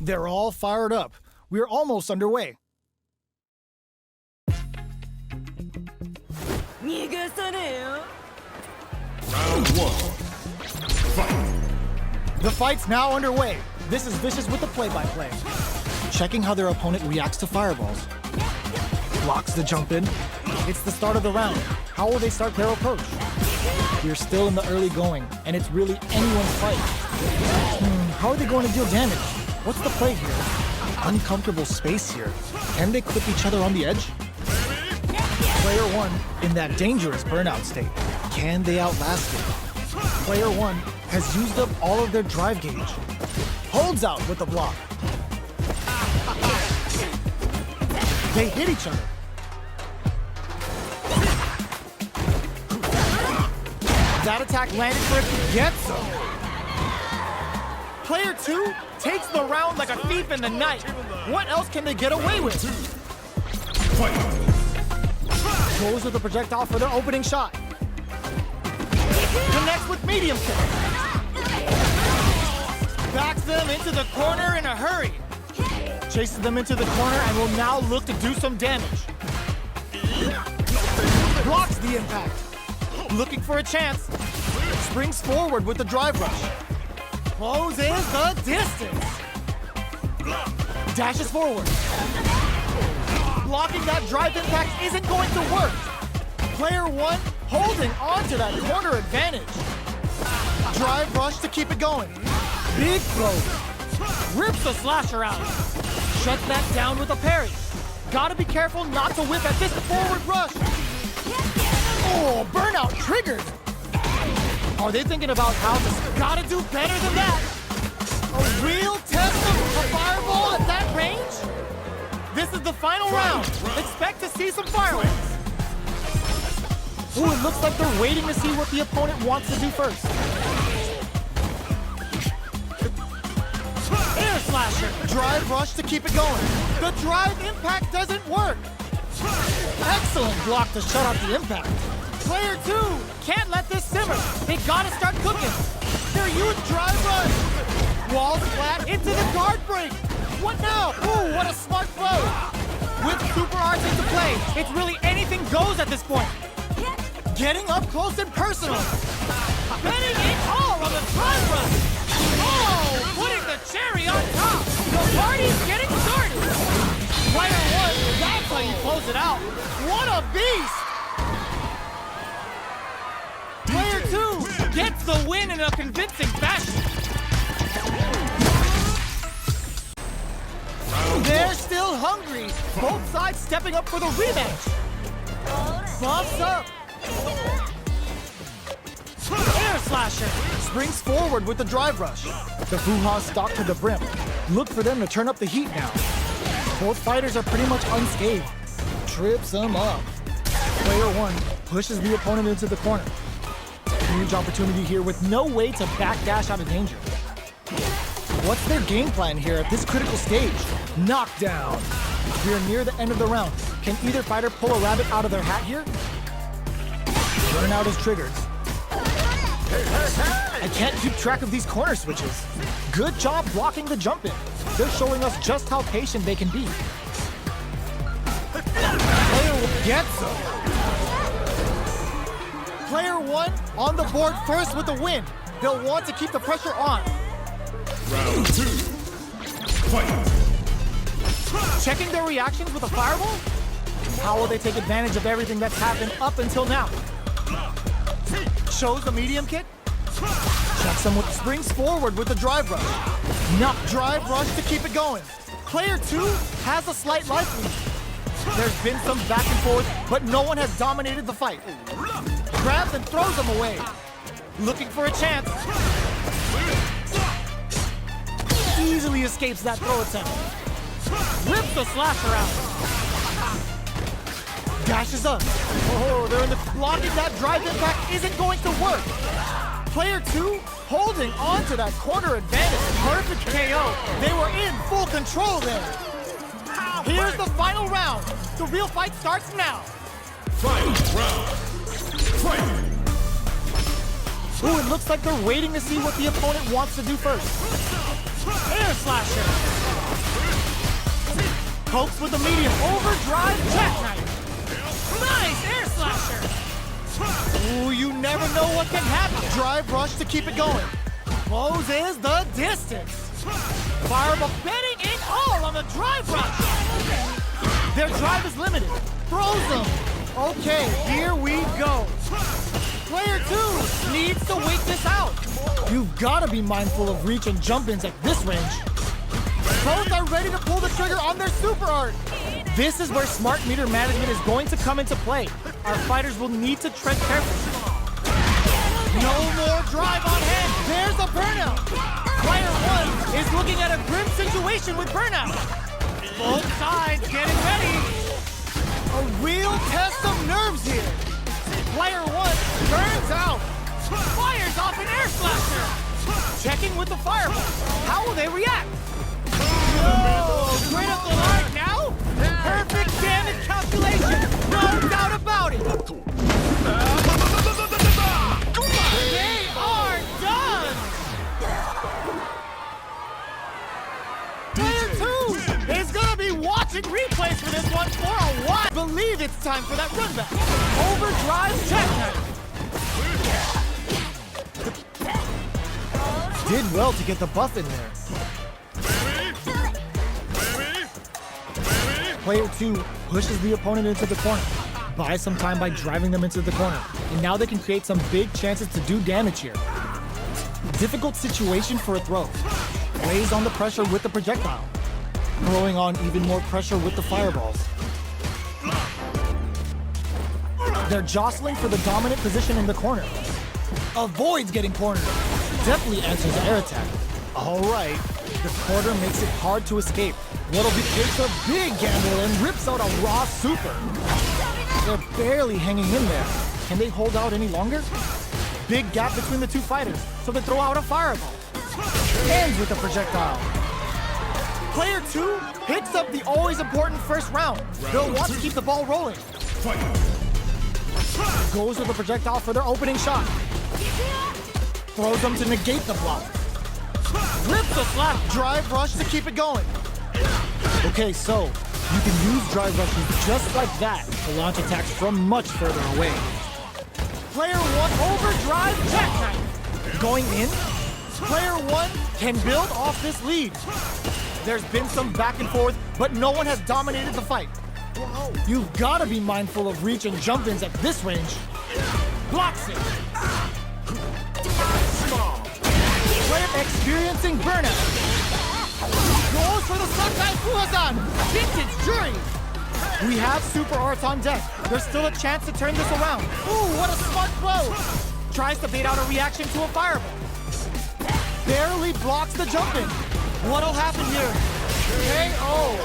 They're all fired up. We're almost underway. Round 1. Fight. The fight's now underway. This is Vicious with the play-by-play. Checking how their opponent reacts to fireballs. Blocks the jump in. It's the start of the round. How will they start their approach? We're still in the early going, and it's really anyone's fight. How are they going to deal damage? What's the play here? Uncomfortable space here. Can they clip each other on the edge? Player 1 in that dangerous burnout state. Can they outlast it? Player 1 has used up all of their drive gauge. Holds out with the block. They hit each other. That attack landed for it to get some. Player 2 takes the round like a thief in the night. What else can they get away with? Goes with the projectile for their opening shot. Connects with medium kick. Backs them into the corner in a hurry. Chases them into the corner and will now look to do some damage. Blocks the impact. Looking for a chance. Springs forward with the drive rush. Closes the distance. Dashes forward. Blocking that drive impact isn't going to work. Player 1 holding on to that corner advantage. Drive rush to keep it going. Big throw. Rips the slasher out. Shuts that down with a parry. Gotta be careful not to whip at this forward rush. Oh, burnout triggered. Are they thinking about how to gotta do better than that? A real test of a fireball at that range? This is the final round. Expect to see some fireworks. Ooh, it looks like they're waiting to see what the opponent wants to do first. Air slasher. Drive rush to keep it going. The drive impact doesn't work. Excellent block to shut out the impact. Player 2 can't let this simmer. They gotta start cooking. Their huge drive rush. Walls flat into the guard break. What now? Ooh, what a smart throw. With super arts into play, it's really anything goes at this point. Getting up close and personal. Betting it all on the drive rush. Oh, putting the cherry on top. The party's getting started. Player 1, that's how you close it out. What a beast. Player 2 gets the win in a convincing fashion. They're still hungry. Both sides stepping up for the rematch. Bumps up. Air slasher. Springs forward with the drive rush. The Fuha stalk to the brim. Look for them to turn up the heat now. Both fighters are pretty much unscathed. Trips them up. Player 1 pushes the opponent into the corner. Huge opportunity here with no way to backdash out of danger. What's their game plan here at this critical stage? Knockdown. We're near the end of the round. Can either fighter pull a rabbit out of their hat here? Burnout is triggered. I can't keep track of these corner switches. Good job blocking the jump in. They're showing us just how patient they can be. Player 1 gets them. Player 1 on the board first with the win. They'll want to keep the pressure on. Round 2. Fight. Checking their reactions with a fireball? How will they take advantage of everything that's happened up until now? Shows the medium kick. Checks them with springs forward with the drive rush. Not drive rush to keep it going. Player 2 has a slight life lead. There's been some back and forth, but no one has dominated the fight. Grabs and throws them away. Looking for a chance. Easily escapes that throw attempt. Rips the slasher out. Dashes up. Oh, they're in the blocking that drive impact isn't going to work. Player 2 holding on to that corner advantage. Perfect KO. They were in full control there. Here's the final round. The real fight starts now. Final round. Fight. Ooh, it looks like they're waiting to see what the opponent wants to do first. Air slasher. Pokes with a medium overdrive jackknife. Nice air slasher! Ooh, you never know what can happen. Drive rush to keep it going. Closes the distance. Fireball betting it all on the drive rush! Their drive is limited. Throws them. Okay, here we go. Player 2 needs to wait this out. You've got to be mindful of reach and jump-ins at this range. Both are ready to pull the trigger on their super art. This is where smart meter management is going to come into play. Our fighters will need to tread carefully. No more drive on hand. There's a burnout. Player 1 is looking at a grim situation with burnout. Both sides getting ready. A real test of nerves here. Player 1 burns out. Fires off an air slasher! Checking with the fireball. How will they react? Oh, critical art now? Perfect damage calculation. No doubt about it. They are done! Player 2 is gonna be watching replays for this one for a while. I believe it's time for that run back. Overdrive jackknife. Did well to get the buff in there. Player 2 pushes the opponent into the corner. Buys some time by driving them into the corner. And now they can create some big chances to do damage here. Difficult situation for a throw. Lays on the pressure with the projectile. Throwing on even more pressure with the fireballs. They're jostling for the dominant position in the corner. Avoids getting cornered. Definitely answers the air attack. All right, the corner makes it hard to escape. What'll takes a big gamble and rips out a raw super. They're barely hanging in there. Can they hold out any longer? Big gap between the two fighters, so they throw out a fireball. Ends with a projectile. Player 2 picks up the always important first round. They'll want to keep the ball rolling. Goes with a projectile for their opening shot. Throws them to negate the block. Rips the slap. Drive rush to keep it going. Okay, so you can use drive rushes just like that to launch attacks from much further away. Player 1 overdrive jackknife. Going in, player 1 can build off this lead. There's been some back and forth, but no one has dominated the fight. You've got to be mindful of reach and jump-ins at this range. Blocks it. Player experiencing burnout. Goes for the Sakai Fuhazan. Vintage Juri. We have super arts on deck. There's still a chance to turn this around. Ooh, what a smart blow. Tries to bait out a reaction to a fireball. Barely blocks the jump-in. What'll happen here? KO.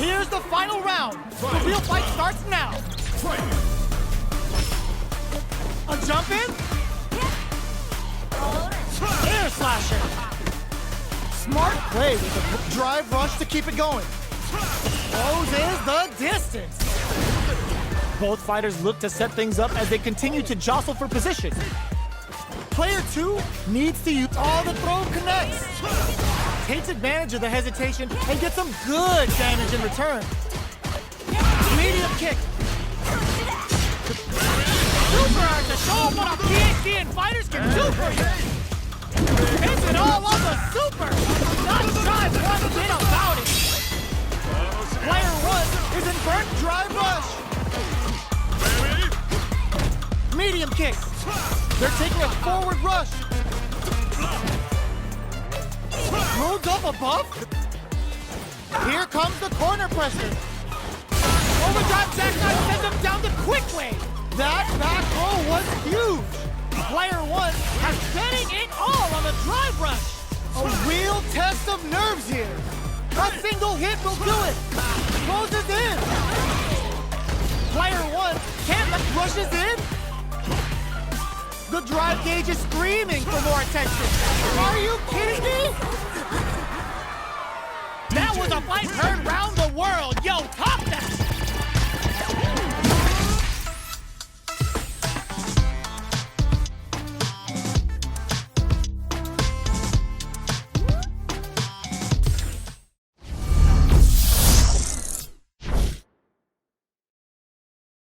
Here's the final round. The real fight starts now. A jump-in? Air slasher. Smart play with a drive rush to keep it going. Closes the distance. Both fighters look to set things up as they continue to jostle for position. Player 2 needs to use all the throw connects. Takes advantage of the hesitation and gets some good damage in return. Medium kick. Super art to show them what a PhD and fighters can do for you! Hits it all on the super! Not drive one bit about it! Player 1 is in burnt drive rush. Medium kick. They're taking a forward rush. Moves up above. Here comes the corner pressure. Overdrive jackknife sends him down the quick way! That back row was huge. Player 1 Has betting it all on the drive rush! a real test of nerves here. A single hit will do it. Closes in. Player 1 can't let rushes in. The drive gauge is screaming for more attention. Are you